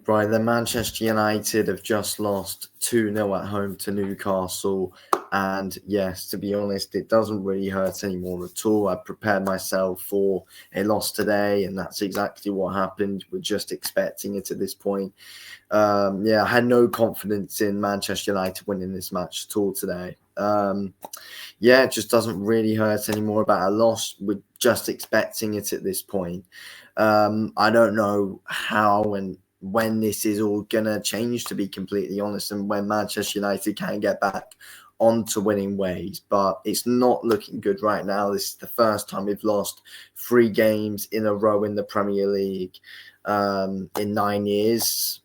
Right, then Manchester United have just lost 2-0 at home to Newcastle. And yes, to be honest, it doesn't really hurt anymore at all. I prepared myself for a loss today, and that's exactly what happened. We're just expecting it at this point. I had no confidence in Manchester United winning this match at all today. It just doesn't really hurt anymore about a loss. We're just expecting it at this point. I don't know how and when this is all gonna change, to be completely honest, and when Manchester United can get back onto winning ways, but it's not looking good right now. This is the first time we've lost 3 games in a row in the Premier League in 9 years.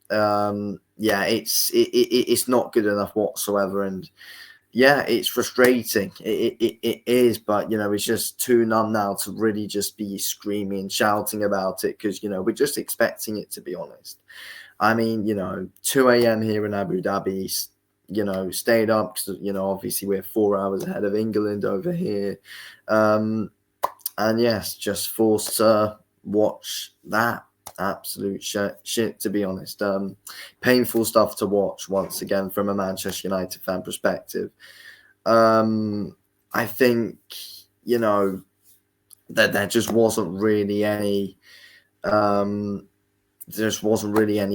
It's not good enough whatsoever, and it's frustrating. It is, but it's just too numb now to really just be screaming and shouting about it, because we're just expecting it, to be honest. I mean, 2 a.m. here in Abu Dhabi, stayed up because obviously we're 4 hours ahead of England over here, and yes, just forced to watch that absolute shit, to be honest. Painful stuff to watch once again from a Manchester United fan perspective. I think that there just wasn't really any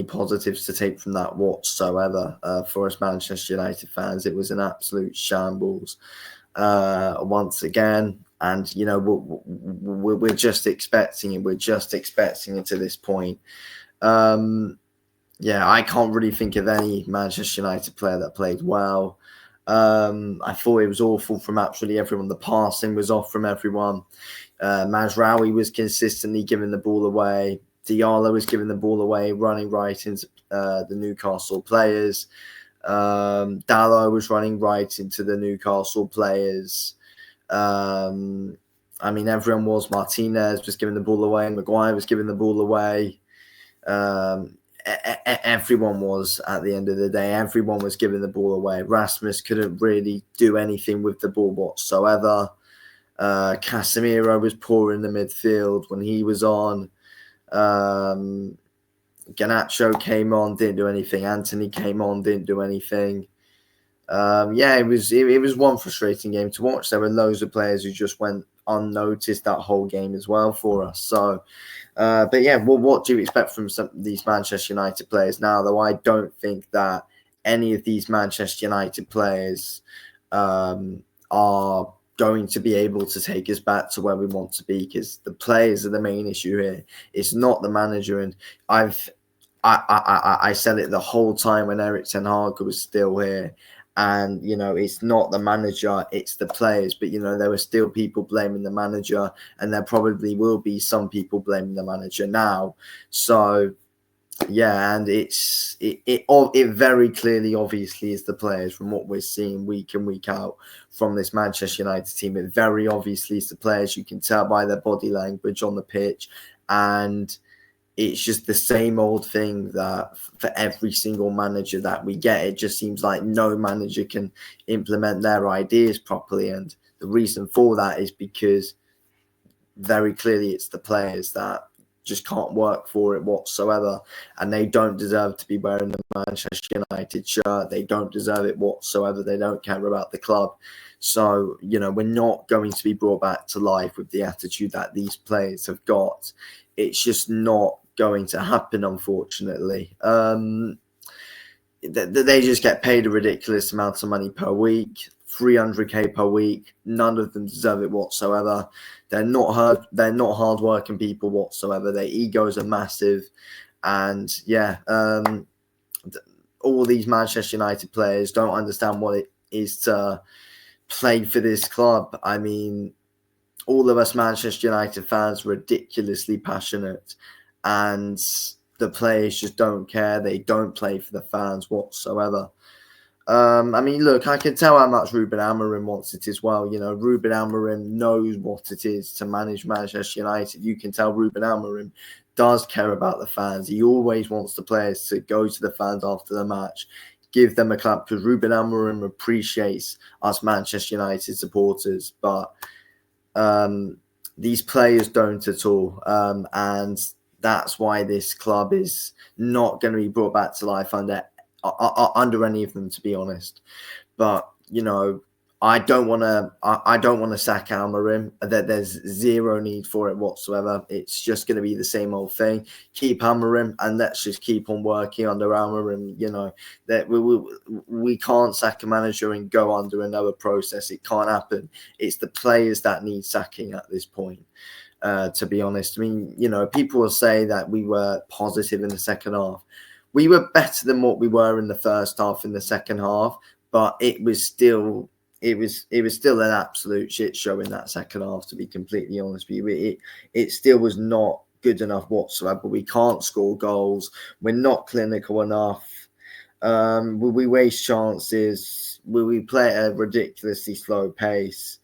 positives to take from that whatsoever for us Manchester United fans. It was an absolute shambles once again. And, we're just expecting it. We're just expecting it to this point. I can't really think of any Manchester United player that played well. I thought it was awful from absolutely everyone. The passing was off from everyone. Mazraoui was consistently giving the ball away. Diallo was giving the ball away, running right into the Newcastle players. Dalot was running right into the Newcastle players. Everyone was. Martinez was giving the ball away. Maguire was giving the ball away. Everyone was, at the end of the day. Everyone was giving the ball away. Rasmus couldn't really do anything with the ball whatsoever. Casemiro was poor in the midfield when he was on. Garnacho came on, didn't do anything. Anthony came on, didn't do anything. It was one frustrating game to watch. There were loads of players who just went unnoticed that whole game as well for us. So, what do you expect from some of these Manchester United players now? Though I don't think that any of these Manchester United players are going to be able to take us back to where we want to be, because the players are the main issue here. It's not the manager, and I said it the whole time when Erik ten Hag was still here. And, it's not the manager, it's the players. But, there were still people blaming the manager, and there probably will be some people blaming the manager now. So, and it very clearly, obviously, is the players from what we're seeing week in, week out from this Manchester United team. It very obviously is the players. You can tell by their body language on the pitch. And it's just the same old thing that for every single manager that we get, it just seems like no manager can implement their ideas properly. And the reason for that is because very clearly it's the players that just can't work for it whatsoever. And they don't deserve to be wearing the Manchester United shirt. They don't deserve it whatsoever. They don't care about the club. So, we're not going to be brought back to life with the attitude that these players have got. It's just not going to happen, unfortunately. They just get paid a ridiculous amount of money per week, 300k per week. None of them deserve it whatsoever. They're not hard-working people whatsoever. Their egos are massive, and all these Manchester United players don't understand what it is to play for this club. I mean, all of us Manchester United fans are ridiculously passionate, and the players just don't care. They don't play for the fans whatsoever. Look, I can tell how much Ruben Amorim wants it as well. Ruben Amorim knows what it is to manage Manchester United. You can tell Ruben Amorim does care about the fans. He always wants the players to go to the fans after the match, give them a clap, because Ruben Amorim appreciates us Manchester United supporters. But these players don't at all. And That's why this club is not going to be brought back to life under any of them, to be honest. But I don't want to. I don't want to sack Almarim. That there's zero need for it whatsoever. It's just going to be the same old thing. Keep Almarim, and let's just keep on working under Almarim. That we can't sack a manager and go under another process. It can't happen. It's the players that need sacking at this point. To be honest, I mean, people will say that we were positive in the second half. We were better than what we were in the first half in the second half, but it was still an absolute shit show in that second half, to be completely honest with you. It still was not good enough whatsoever. We can't score goals. We're not clinical enough. We waste chances. We play at a ridiculously slow pace.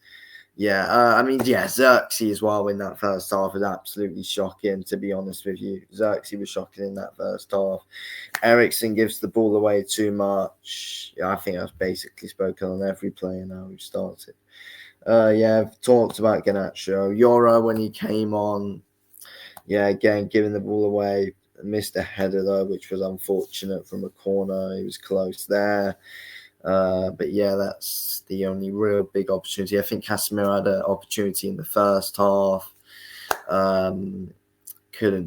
Yeah, Xerxes as well in that first half was absolutely shocking, to be honest with you. Xerxes was shocking in that first half. Ericsson gives the ball away too much. Yeah, I think I've basically spoken on every player now who started. I've talked about Garnacho. Yoro, when he came on, again, giving the ball away. Missed a header, though, which was unfortunate from a corner. He was close there. But that's the only real big opportunity. I think Casemiro had an opportunity in the first half. Couldn't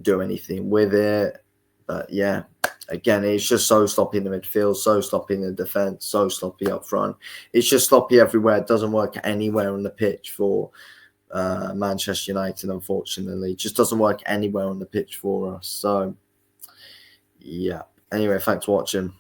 do anything with it. But again, it's just so sloppy in the midfield, so sloppy in the defence, so sloppy up front. It's just sloppy everywhere. It doesn't work anywhere on the pitch for Manchester United, unfortunately. It just doesn't work anywhere on the pitch for us. So, anyway, thanks for watching.